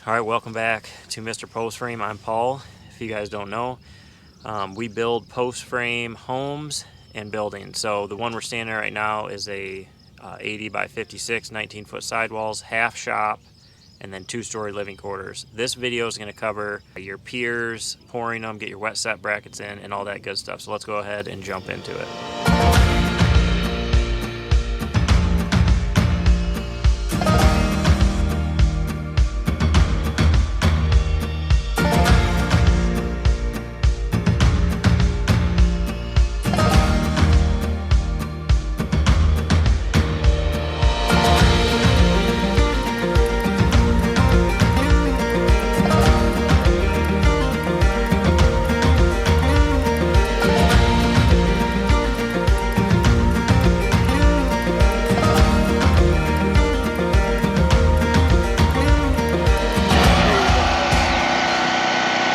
Alright, welcome back to Mr. Post Frame. I'm Paul. If you guys don't know, we build post frame homes and buildings. So the one we're standing at right now is a 80 by 56, 19-foot sidewalls, half shop, and then 2-story living quarters. This video is going to cover your piers, pouring them, get your wet set brackets in, and all that good stuff. So let's go ahead and jump into it.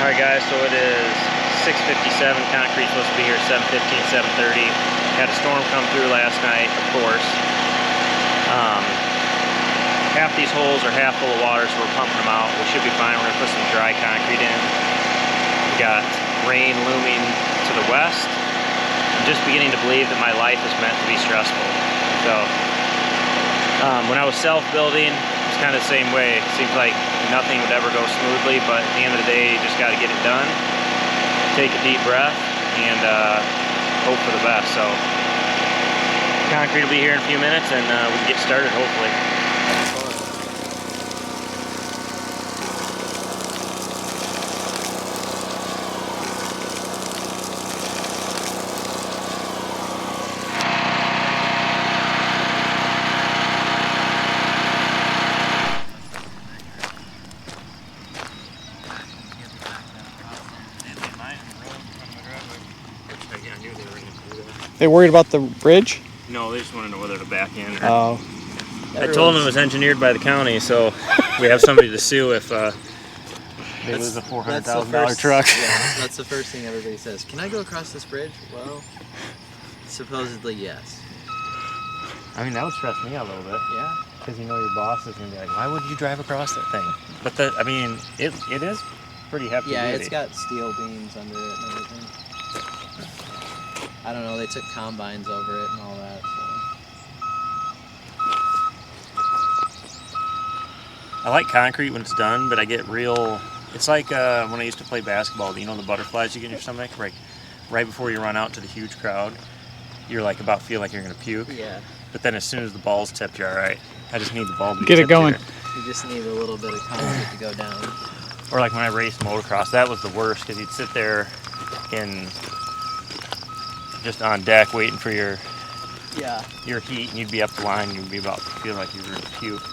Alright guys, so it is 6:57, concrete's supposed to be here 7:15, 7:30. Had a storm come through last night, of course. Half these holes are half full of water, so we're pumping them out. We should be fine. We're going to put some dry concrete in. We got rain looming to the west. I'm just beginning to believe that my life is meant to be stressful. So, when I was self-building, it's kind of the same way. It seems like nothing would ever go smoothly, but at the end of the day, you just got to get it done. Take a deep breath and hope for the best. So, concrete will be here in a few minutes, and we can get started hopefully. They worried about the bridge? No, they just want to know whether to back in. Oh. I told them it was engineered by the county, so we have somebody to sue if they lose a $400,000 truck. Yeah, that's the first thing everybody says. Can I go across this bridge? Well, supposedly yes. I mean, that would stress me out a little bit. Yeah. Because you know your boss is going to be like, why would you drive across that thing? But I mean, it is pretty hefty. Yeah, duty. it's got steel beams under it and everything. I don't know, they took combines over it and all that, so. I like concrete when it's done, but I get real... It's like when I used to play basketball, you know the butterflies you get in your stomach? Right before you run out to the huge crowd, you're like feel like you're going to puke. Yeah. But then as soon as the ball's tipped, you're alright. I just need the ball to be Get it tipped going. here. You just need a little bit of concrete to go down. Or like when I raced motocross, that was the worst, because you'd sit there in... just on deck waiting for your heat, and you'd be up the line and you'd be about to feel like you were going to puke.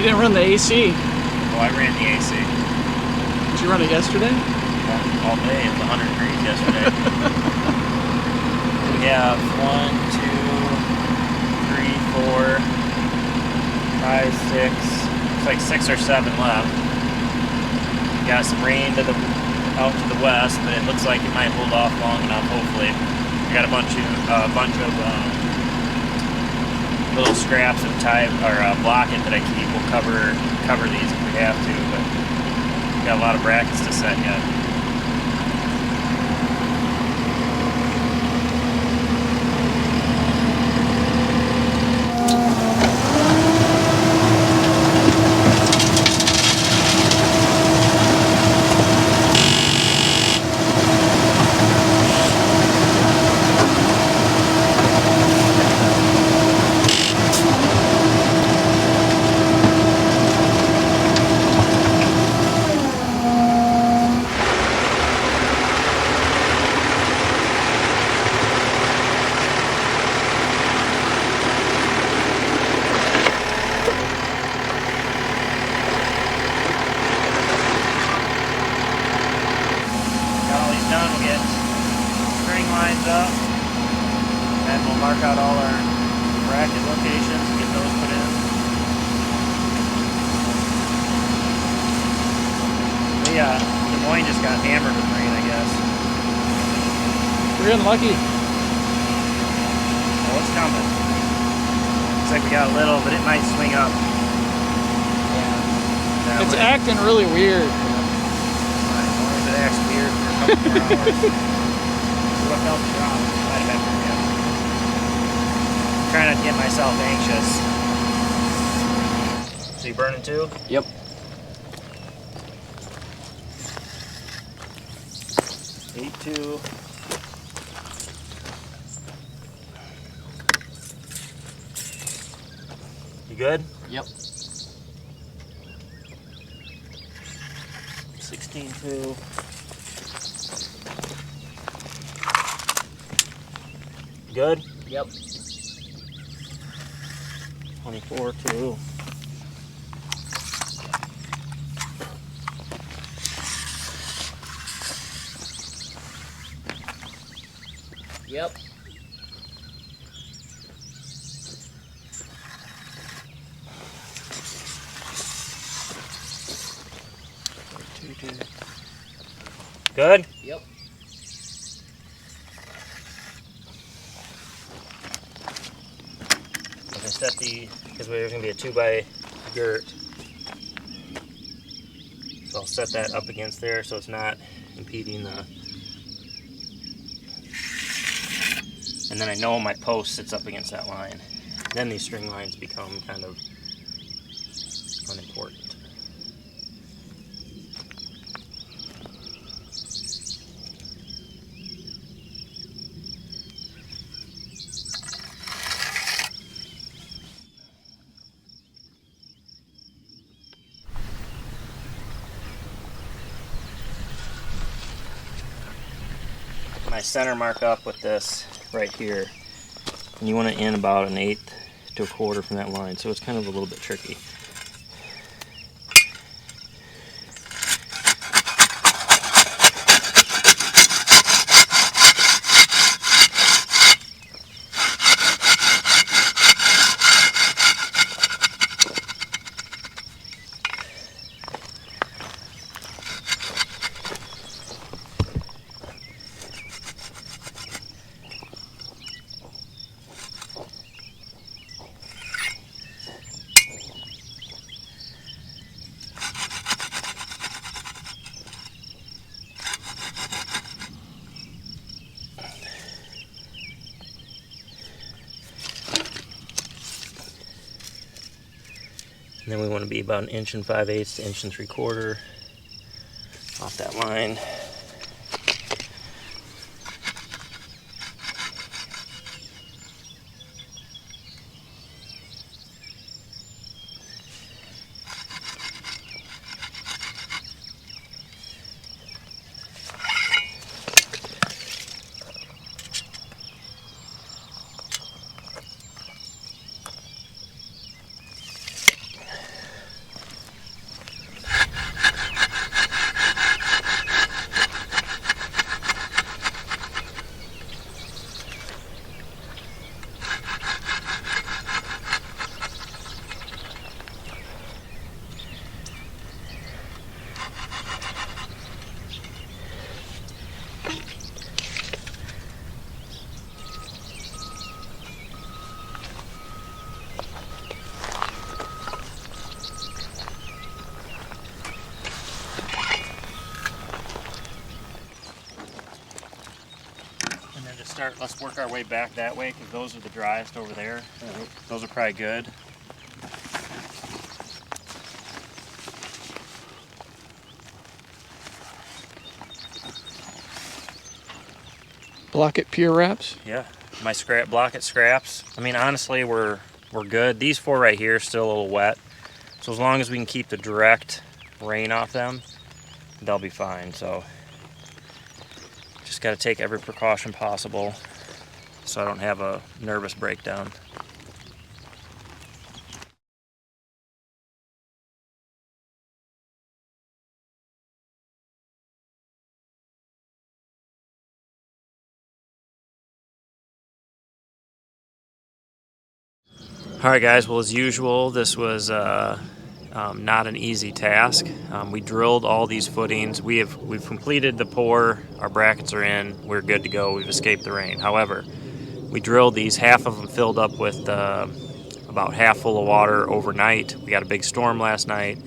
didn't run the AC. Well, I ran the AC. Did you run it yesterday? All day. It was 100 degrees yesterday. We have 1, 2, 3, 4, 5, 6. It's like 6 or 7 left. We got some rain out to the west, but it looks like it might hold off long enough. Hopefully, we got a bunch of little scraps of tie or blocket that I keep. We'll cover these if we have to, but we got a lot of brackets to set yet. Up, and we'll mark out all our bracket locations and get those put in. Des Moines just got hammered with rain, I guess. We're unlucky. Oh, it's coming. Looks like we got a little, but it might swing up. Yeah. It's acting really weird. As long as it acts weird for a couple more hours. What else is wrong? Might have been, yeah. Trying not to get myself anxious. So you burning too? Yep. $8.2. You good? Yep. 16.2. Good? Yep. 24.2. Yep. Good? Yep. I can set because there's going to be a 2x girt. So I'll set that up against there so it's not impeding the... And then I know my post sits up against that line. Then these string lines become kind of unimportant. My center mark up with this right here, and you want to end about 1/8 to 1/4 from that line, so it's kind of a little bit tricky. And then we want to be about 1 5/8 to 1 3/4 off that line. let's work our way back that way, because those are the driest over there. Those are probably good. Block it Pier wraps. Yeah, my block it scraps. I mean, honestly, we're good. These 4 right here are still a little wet, so as long as we can keep the direct rain off them, they'll be fine. So just got to take every precaution possible so I don't have a nervous breakdown. Alright guys, well as usual, this was not an easy task. We drilled all these footings. We've completed the pour, our brackets are in, we're good to go, we've escaped the rain. However, we drilled these, half of them filled up with about half full of water overnight. We got a big storm last night,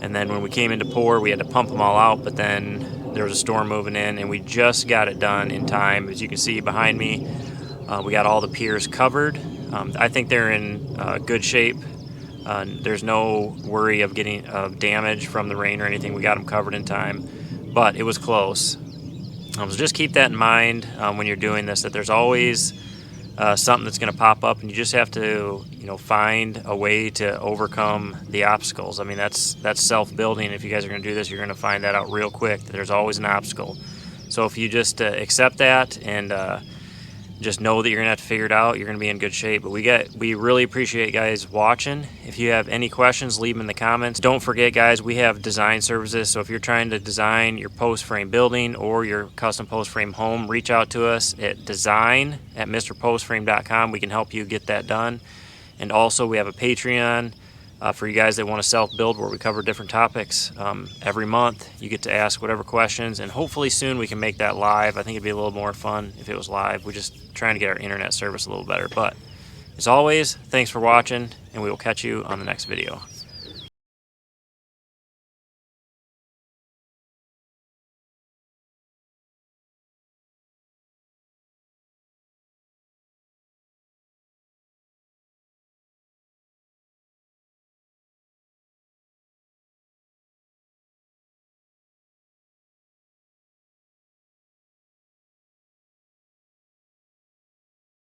and then when we came into pour, we had to pump them all out, but then there was a storm moving in, and we just got it done in time. As you can see behind me, we got all the piers covered. I think they're in good shape. There's no worry of getting damage from the rain or anything. We got them covered in time, but it was close. So just keep that in mind when you're doing this, that there's always something that's going to pop up, and you just have to, find a way to overcome the obstacles. I mean, that's self-building. If you guys are going to do this, you're going to find that out real quick, that there's always an obstacle. So if you just accept that and just know that you're gonna have to figure it out, you're gonna be in good shape. But we really appreciate you guys watching. If you have any questions, leave them in the comments. Don't forget guys, we have design services, so if you're trying to design your post frame building or your custom post frame home, reach out to us at design@mrpostframe.com. We can help you get that done. And also we have a Patreon for you guys that want to self-build, where we cover different topics. Every month you get to ask whatever questions, and hopefully soon we can make that live. I think it'd be a little more fun if it was live. We're just trying to get our internet service a little better. But as always, thanks for watching, and we will catch you on the next video.